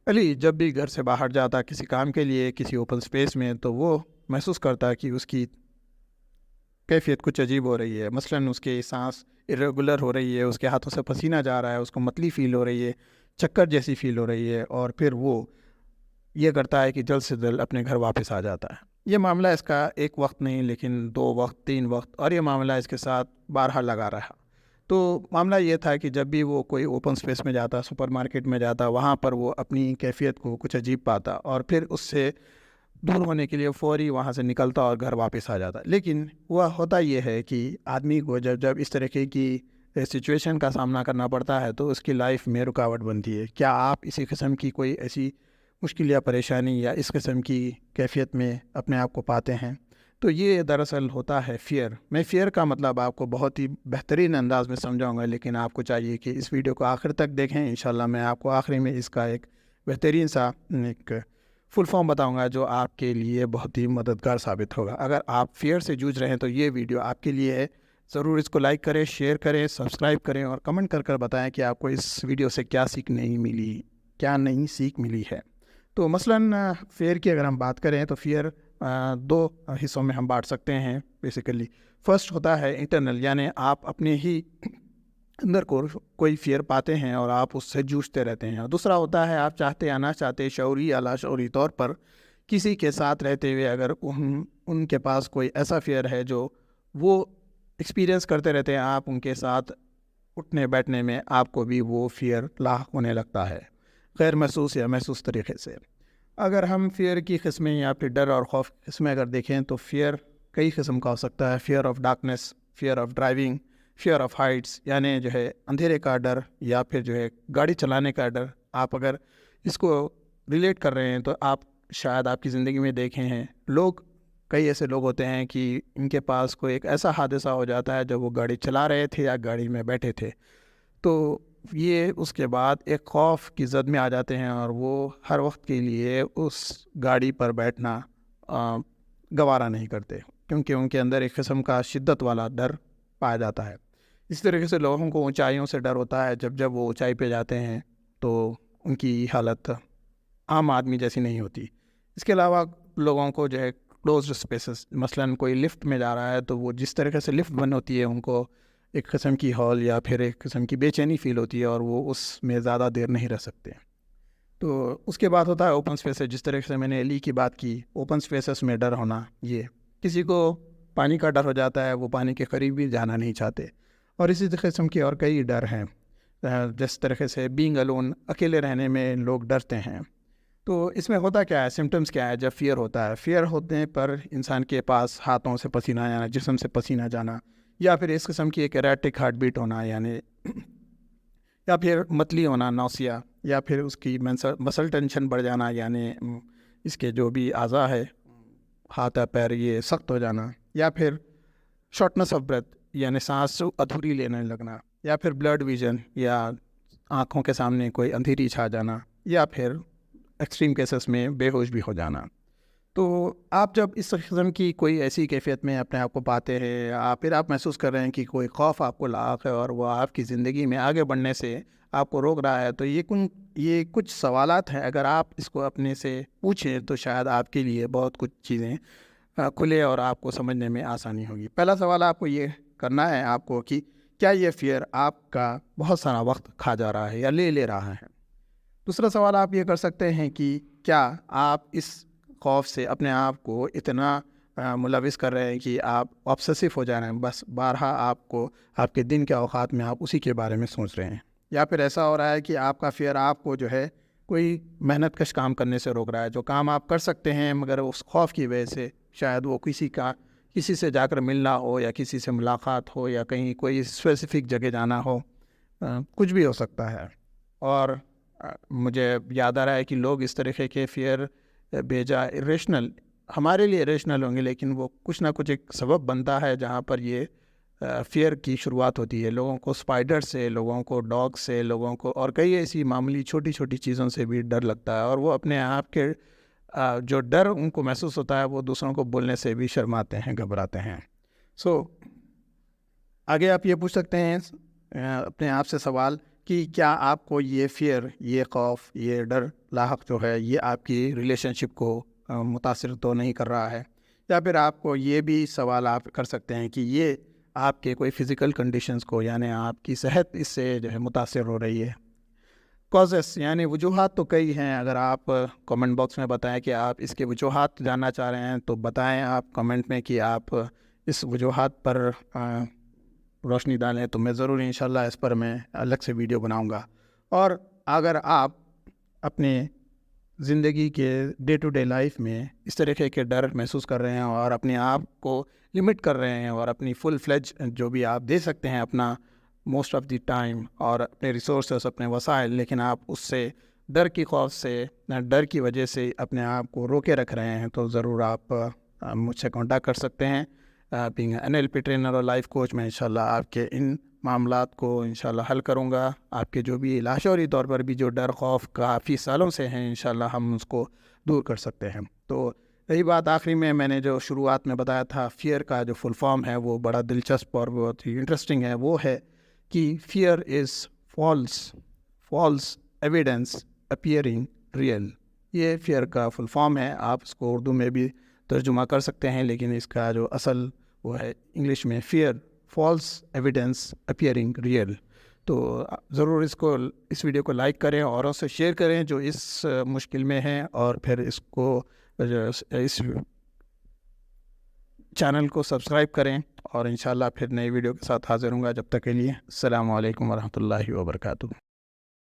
علی جب بھی گھر سے باہر جاتا کسی کام کے لیے کسی اوپن اسپیس میں، تو وہ محسوس کرتا کہ اس کی کیفیت کچھ عجیب ہو رہی ہے۔ مثلاً اس کی سانس ارریگولر ہو رہی ہے، اس کے ہاتھوں سے پسینہ جا رہا ہے، اس کو متلی فیل ہو رہی ہے، چکر جیسی فیل ہو رہی ہے، اور پھر وہ یہ کرتا ہے کہ جلد سے جلد اپنے گھر واپس آ جاتا ہے۔ یہ معاملہ اس کا ایک وقت نہیں، لیکن 2 وقت 3 وقت، اور یہ معاملہ اس کے ساتھ بارہا لگا رہا۔ تو معاملہ یہ تھا کہ جب بھی وہ کوئی اوپن اسپیس میں جاتا، سپر مارکیٹ میں جاتا، وہاں پر وہ اپنی کیفیت کو کچھ عجیب پاتا، اور پھر اس سے دور ہونے کے لیے فوری وہاں سے نکلتا اور گھر واپس آ جاتا۔ لیکن وہ ہوتا یہ ہے کہ آدمی کو جب اس طریقے کی سچویشن کا سامنا کرنا پڑتا ہے تو اس کی لائف میں رکاوٹ بنتی ہے۔ کیا آپ اسی قسم کی کوئی ایسی مشکل یا پریشانی یا اس قسم کی کیفیت میں اپنے آپ کو پاتے ہیں؟ تو یہ دراصل ہوتا ہے فیئر۔ میں فیئر کا مطلب آپ کو بہت ہی بہترین انداز میں سمجھاؤں گا، لیکن آپ کو چاہیے کہ اس ویڈیو کو آخر تک دیکھیں۔ انشاءاللہ میں آپ کو آخری میں اس کا ایک بہترین سا ایک فل فارم بتاؤں گا جو آپ کے لیے بہت ہی مددگار ثابت ہوگا۔ اگر آپ فیئر سے جوجھ رہے ہیں تو یہ ویڈیو آپ کے لیے ہے۔ ضرور اس کو لائک کریں، شیئر کریں، سبسکرائب کریں، اور کمنٹ کر بتائیں کہ آپ کو اس ویڈیو سے کیا سیکھ نئی سیکھ ملی ہے۔ تو مثلاً فیئر کی اگر ہم بات کریں تو فیئر 2 حصوں میں ہم بانٹ سکتے ہیں بیسیکلی۔ فرسٹ ہوتا ہے انٹرنل، یعنی آپ اپنے ہی اندر کو کوئی فیئر پاتے ہیں اور آپ اس سے جوجھتے رہتے ہیں۔ اور دوسرا ہوتا ہے آپ چاہتے یا نہ چاہتے، شعوری یا لاشعوری طور پر کسی کے ساتھ رہتے ہوئے اگر ان کے پاس کوئی ایسا فیئر ہے جو وہ ایکسپیرینس کرتے رہتے ہیں، آپ ان کے ساتھ اٹھنے بیٹھنے میں آپ کو بھی وہ فیئر لاحق ہونے لگتا ہے، غیر محسوس یا محسوس طریقے سے۔ اگر ہم فیئر کی قسمیں یا پھر ڈر اور خوف کی قسمیں اگر دیکھیں تو فیئر کئی قسم کا ہو سکتا ہے۔ Fear of darkness, fear of driving, fear of heights, یعنی جو ہے اندھیرے کا ڈر، یا پھر جو ہے گاڑی چلانے کا ڈر۔ آپ اگر اس کو ریلیٹ کر رہے ہیں تو آپ شاید آپ کی زندگی میں دیکھے ہیں کئی ایسے لوگ ہوتے ہیں کہ ان کے پاس کوئی ایک ایسا حادثہ ہو جاتا ہے جب وہ گاڑی چلا رہے تھے یا گاڑی میں بیٹھے تھے، تو یہ اس کے بعد ایک خوف کی زد میں آ جاتے ہیں، اور وہ ہر وقت کے لیے اس گاڑی پر بیٹھنا گوارا نہیں کرتے، کیونکہ ان کے اندر ایک قسم کا شدت والا ڈر پایا جاتا ہے۔ اس طریقے سے لوگوں کو اونچائیوں سے ڈر ہوتا ہے۔ جب وہ اونچائی پہ جاتے ہیں تو ان کی حالت عام آدمی جیسی نہیں ہوتی۔ اس کے علاوہ لوگوں کو جو ہے کلوزڈ اسپیسز، مثلاً کوئی لفٹ میں جا رہا ہے تو وہ جس طریقے سے لفٹ بند ہوتی ہے، ان کو ایک قسم کی ہال یا پھر ایک قسم کی بے چینی فیل ہوتی ہے، اور وہ اس میں زیادہ دیر نہیں رہ سکتے۔ تو اس کے بعد ہوتا ہے اوپن اسپیسز۔ جس طریقے سے میں نے ایلی کی بات کی، اوپن اسپیسز میں ڈر ہونا، یہ کسی کو پانی کا ڈر ہو جاتا ہے، وہ پانی کے قریب بھی جانا نہیں چاہتے، اور اسی قسم کے اور کئی ڈر ہیں۔ جس طریقے سے بینگ الون، اکیلے رہنے میں لوگ ڈرتے ہیں۔ تو اس میں ہوتا کیا ہے، سمٹمز کیا ہے جب فیئر ہوتا ہے؟ فیئر ہونے پر انسان کے پاس ہاتھوں سے پسینہ جانا، جسم سے پسینہ جانا، یا پھر اس قسم کی ایک ایریٹک ہارٹ بیٹ ہونا، یعنی یا پھر متلی ہونا، نوسیا، یا پھر اس کی مسل ٹینشن بڑھ جانا، یعنی اس کے جو بھی اعضاء ہے، ہاتھ پیر، یہ سخت ہو جانا، یا پھر شارٹنس آف بریتھ، یعنی سانس ادھوری لینے لگنا، یا پھر بلڈ ویژن، یا آنکھوں کے سامنے کوئی اندھیری چھا جانا، یا پھر ایکسٹریم کیسز میں بے ہوش بھی ہو جانا۔ تو آپ جب اس قسم کی کوئی ایسی کیفیت میں اپنے آپ کو پاتے ہیں، یا پھر آپ محسوس کر رہے ہیں کہ کوئی خوف آپ کو لاحق ہے اور وہ آپ کی زندگی میں آگے بڑھنے سے آپ کو روک رہا ہے، تو یہ کچھ سوالات ہیں۔ اگر آپ اس کو اپنے سے پوچھیں تو شاید آپ کے لیے بہت کچھ چیزیں کھلے اور آپ کو سمجھنے میں آسانی ہوگی۔ پہلا سوال آپ کو یہ کرنا ہے آپ کو کہ کیا یہ فیئر آپ کا بہت سارا وقت کھا جا رہا ہے یا لے رہا ہے؟ دوسرا سوال آپ یہ کر سکتے ہیں کہ کیا آپ اس خوف سے اپنے آپ کو اتنا ملوث کر رہے ہیں کہ آپ آبسیسو ہو جا رہے ہیں، بس بارہا آپ کے دن کے اوقات میں آپ اسی کے بارے میں سوچ رہے ہیں؟ یا پھر ایسا ہو رہا ہے کہ آپ کا فیئر آپ کو جو ہے کوئی محنت کش کام کرنے سے روک رہا ہے، جو کام آپ کر سکتے ہیں مگر اس خوف کی وجہ سے، شاید وہ کسی سے جا کر ملنا ہو، یا کسی سے ملاقات ہو، یا کہیں کوئی اسپیسیفک جگہ جانا ہو، کچھ بھی ہو سکتا ہے۔ اور مجھے یاد آ رہا ہے کہ لوگ اس طریقے کے فیئر بھیجا ریشنل، ہمارے لیے ریشنل ہوں گے، لیکن وہ کچھ نہ کچھ ایک سبب بنتا ہے جہاں پر یہ فیئر کی شروعات ہوتی ہے۔ لوگوں کو اسپائڈر سے، لوگوں کو ڈاگ سے، لوگوں کو اور کئی ایسی معمولی چھوٹی چھوٹی چیزوں سے بھی ڈر لگتا ہے، اور وہ اپنے آپ کے جو ڈر ان کو محسوس ہوتا ہے وہ دوسروں کو بولنے سے بھی شرماتے ہیں، گھبراتے ہیں۔ آگے آپ یہ پوچھ سکتے ہیں اپنے آپ سے سوال کہ کیا آپ کو یہ فیئر، یہ خوف، یہ ڈر لاحق جو ہے یہ آپ کی ریلیشن شپ کو متاثر تو نہیں کر رہا ہے. یا پھر آپ کو یہ بھی سوال آپ کر سکتے ہیں کہ یہ آپ کے کوئی فزیکل کنڈیشنز کو، یعنی آپ کی صحت اس سے جو ہے متاثر ہو رہی ہے. کازس یعنی وجوہات تو کئی ہیں. اگر آپ کامنٹ باکس میں بتائیں کہ آپ اس کے وجوہات جاننا چاہ رہے ہیں تو بتائیں آپ کامنٹ میں کہ آپ اس وجوہات پر روشنی ڈالیں، تو میں ضرور انشاءاللہ اس پر میں الگ سے ویڈیو بناؤں گا. اور اگر آپ اپنے زندگی کے ڈے ٹو ڈے لائف میں اس طریقے کے ڈر محسوس کر رہے ہیں اور اپنے آپ کو لمٹ کر رہے ہیں اور اپنی فل فلیج جو بھی آپ دے سکتے ہیں اپنا موسٹ آف دی ٹائم اور اپنے ریسورسز، اپنے وسائل، لیکن آپ اس سے ڈر کی خوف سے، ڈر کی وجہ سے اپنے آپ کو روکے رکھ رہے ہیں، تو ضرور آپ مجھ سے کانٹیکٹ کر سکتے ہیں. Being an L P trainer اور لائف کوچ، میں انشاءاللہ آپ کے ان معاملات کو انشاءاللہ حل کروں گا. آپ کے جو بھی لاشعوری طور پر بھی جو ڈر خوف کافی سالوں سے ہیں، انشاءاللہ ہم اس کو دور کر سکتے ہیں. تو یہی بات آخری میں نے جو شروعات میں بتایا تھا، فیئر کا جو فل فارم ہے وہ بڑا دلچسپ اور بہت ہی انٹرسٹنگ ہے. وہ ہے کہ fear is false evidence appearing real. یہ فیئر کا فل فارم ہے. آپ اس کو اردو میں بھی ترجمہ کر سکتے ہیں، لیکن اس کا جو اصل وہ ہے انگلش میں fear false evidence appearing real. تو ضرور اس ویڈیو کو لائک کریں، اوروں سے شیئر کریں جو اس مشکل میں ہیں، اور پھر اس چینل کو سبسکرائب کریں. اور انشاءاللہ پھر نئی ویڈیو کے ساتھ حاضر ہوں گا. جب تک کے لیے السلام علیکم ورحمۃ اللہ وبرکاتہ.